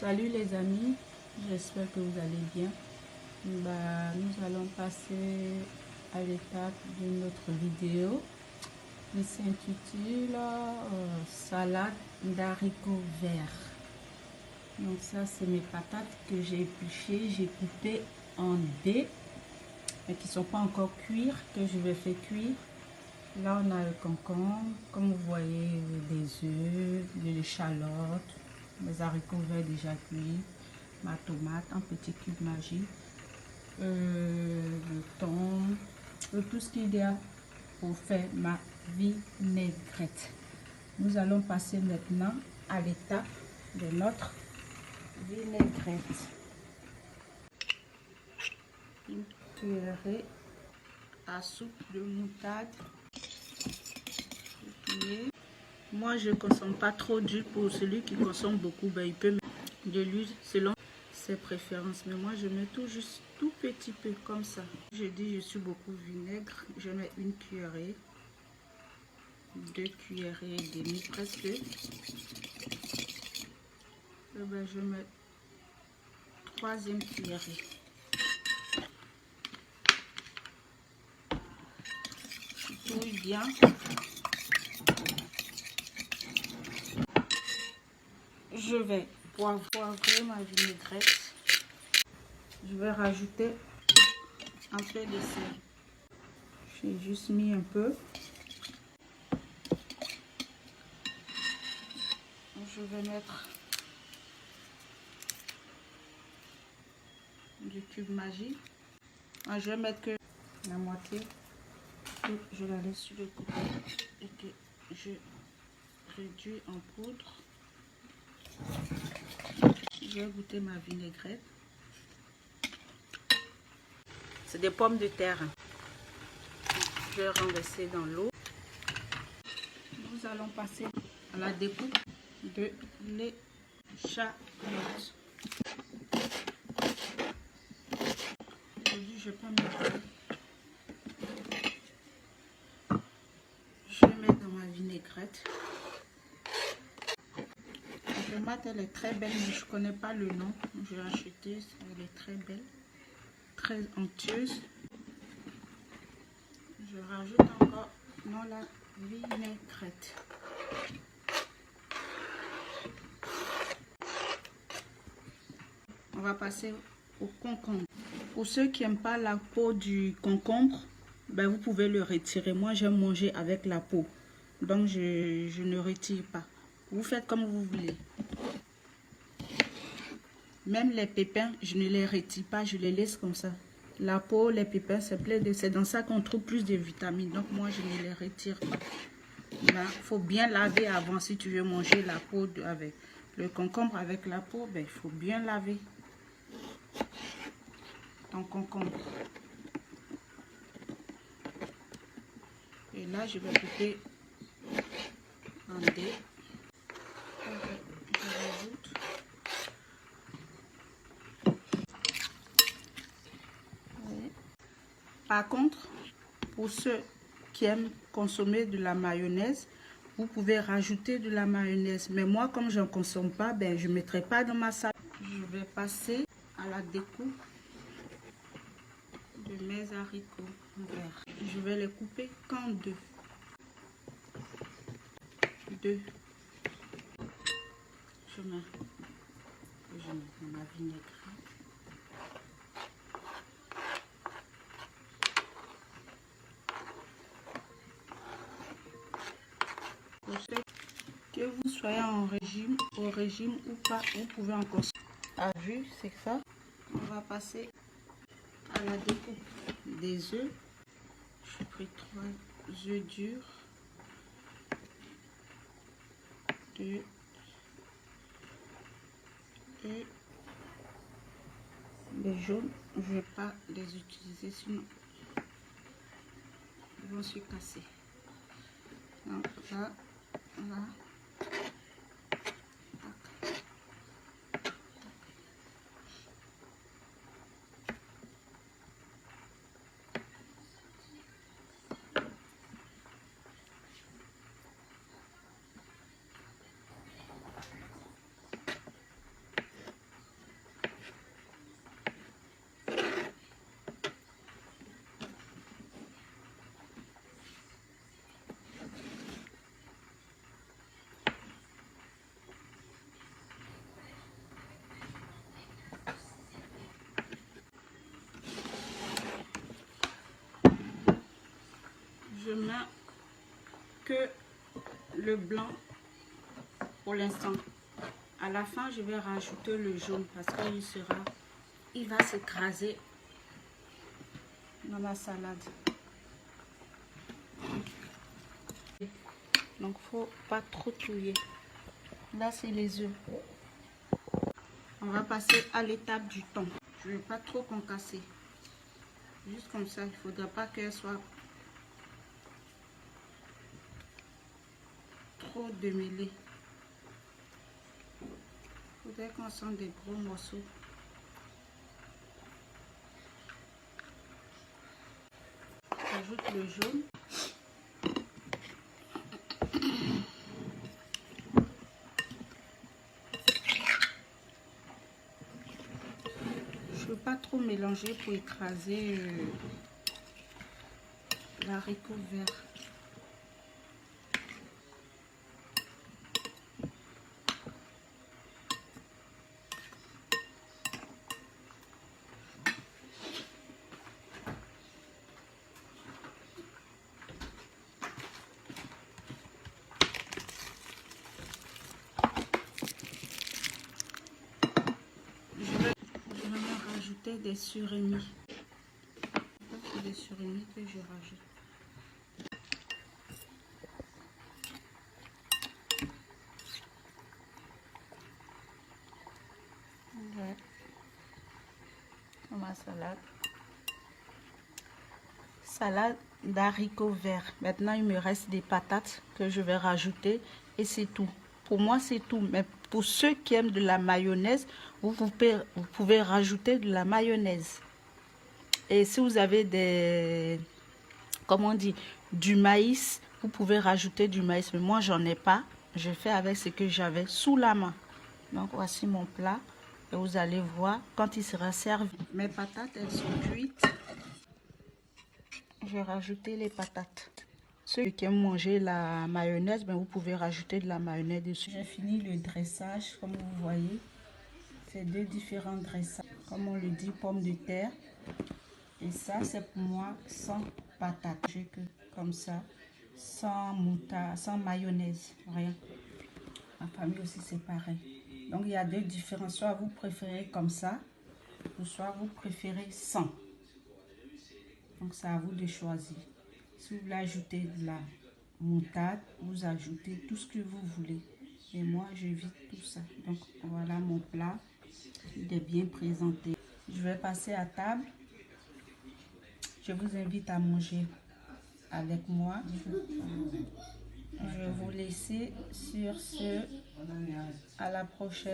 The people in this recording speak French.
Salut les amis, j'espère que vous allez bien. Nous allons passer à l'étape de notre vidéo qui s'intitule salade d'haricots verts. Donc ça c'est mes patates que j'ai épluchées, j'ai coupées en dés mais qui ne sont pas encore cuites, que je vais faire cuire. Là on a le concombre, comme vous voyez, des œufs, de l'échalote, les haricots verts déjà cuits, ma tomate en petits cubes magiques, le thon, tout ce qu'il y a pour faire ma vinaigrette. Nous allons passer maintenant à l'étape de notre vinaigrette. Une cuillerée à soupe de moutarde. Moi je ne consomme pas trop d'huile. Pour celui qui consomme beaucoup, il peut mettre de l'huile selon ses préférences, mais moi je mets tout juste tout petit peu comme ça. Je dis je suis beaucoup vinaigre, je mets une cuillerée, 2 cuillerées et demie presque. Je mets 3e cuillerée. Je touille bien. Je vais poivrer ma vinaigrette. Je vais rajouter un peu de sel. J'ai juste mis un peu. Je vais mettre du cube magique. Je vais mettre que la moitié. Et je la laisse sur le côté et que je réduis en poudre. Je vais goûter ma vinaigrette. C'est des pommes de terre. Je vais renverser dans l'eau. Nous allons passer à la découpe de l'échalote. Aujourd'hui, je vais pas mettre. Je vais mettre dans ma vinaigrette. La tomate, elle est très belle, mais je ne connais pas le nom. J'ai acheté, elle est très belle, très onctueuse. Je rajoute encore dans la vinaigrette. On va passer au concombre. Pour ceux qui n'aiment pas la peau du concombre, vous pouvez le retirer. Moi, j'aime manger avec la peau. Donc, je ne retire pas. Vous faites comme vous voulez. Même les pépins, je ne les retire pas. Je les laisse comme ça. La peau, les pépins, c'est dans ça qu'on trouve plus de vitamines. Donc, moi, je ne les retire pas. Il faut bien laver avant si tu veux manger la peau avec le concombre. Avec la peau, il faut bien laver ton concombre. Et là, je vais couper en dés. Je rajoute. Par contre, pour ceux qui aiment consommer de la mayonnaise, vous pouvez rajouter de la mayonnaise. Mais moi, comme je n'en consomme pas, je ne mettrai pas dans ma salade. Je vais passer à la découpe de mes haricots verts. Je vais les couper qu'en deux. Je mets ma vinaigrette. Pour ceux que vous soyez au régime ou pas, vous pouvez en consommer. À vue, c'est ça. On va passer à la découpe des œufs. J'ai pris 3 œufs durs. 2 et les jaunes, je ne vais pas les utiliser sinon ils vont se casser. Donc là. que le blanc pour l'instant. À la fin, je vais rajouter le jaune parce il va s'écraser dans la salade. Donc, faut pas trop touiller. Là, c'est les œufs. On va passer à l'étape du thon. Je ne vais pas trop concasser. Juste comme ça, il ne faudra pas qu'elle soit trop démêlée. Il faudrait qu'on sente des gros morceaux. J'ajoute le jaune. Je ne veux pas trop mélanger pour écraser l'haricot vert. Je vais me rajouter des surimi. C'est des surimi que je rajoute. Ouais. Ma salade. Salade d'haricots verts. Maintenant, il me reste des patates que je vais rajouter et c'est tout. Pour moi, c'est tout. Mais pour ceux qui aiment de la mayonnaise, vous pouvez rajouter de la mayonnaise. Et si vous avez comment on dit, du maïs, vous pouvez rajouter du maïs. Mais moi, j'en ai pas. Je fais avec ce que j'avais sous la main. Donc, voici mon plat. Et vous allez voir quand il sera servi. Mes patates, elles sont cuites. Je vais rajouter les patates. Ceux qui aiment manger la mayonnaise, ben vous pouvez rajouter de la mayonnaise dessus. J'ai fini le dressage, comme vous voyez. C'est deux différents dressages. Comme on le dit, pommes de terre. Et ça, c'est pour moi sans patates. J'ai que comme ça, sans moutarde, sans mayonnaise, rien. Ma famille aussi, c'est pareil. Donc, il y a deux différences. Soit vous préférez comme ça, ou soit vous préférez sans. Donc, c'est à vous de choisir. Si vous voulez ajouter de la moutarde, vous ajoutez tout ce que vous voulez. Et moi, j'évite tout ça. Donc, voilà mon plat. Il est bien présenté. Je vais passer à table. Je vous invite à manger avec moi. Je vais vous laisser sur ce. À la prochaine.